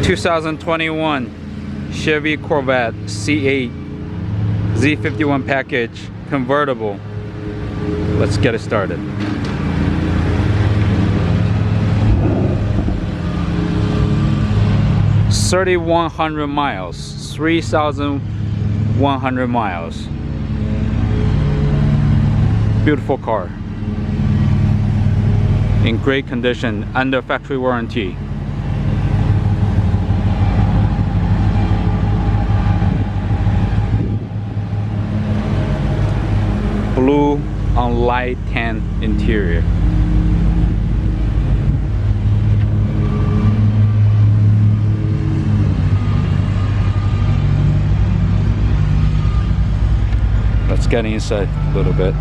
2021 Chevy Corvette C8 Z51 package convertible. Let's get it started. $3,100 miles, 3,100 miles. Beautiful car, in great condition, under factory warranty. Blue on light tan interior. Let's get inside a little bit.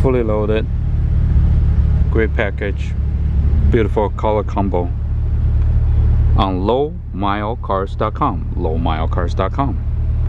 Fully loaded, great package, beautiful color combo on lowmilecars.com.